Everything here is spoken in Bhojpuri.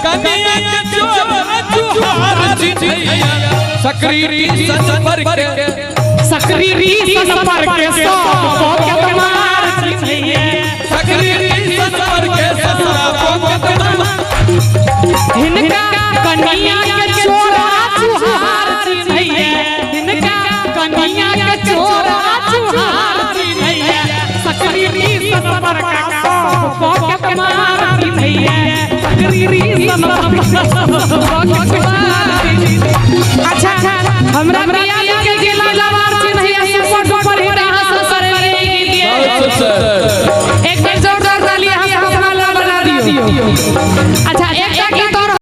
कनिया के चोर चुहार चिन्हैया सकरी संपर के सकरी संपर के सब के मार चिन्हैया सकरी संपर के सब के मार हिनका कनिया के चोर चुहार चिन्हैया हिनका कनिया के चोर चुहार चिन्हैया सकरी संपर के सब के मार चिन्हैया सकरी संपर के। अच्छा हमरा के जिला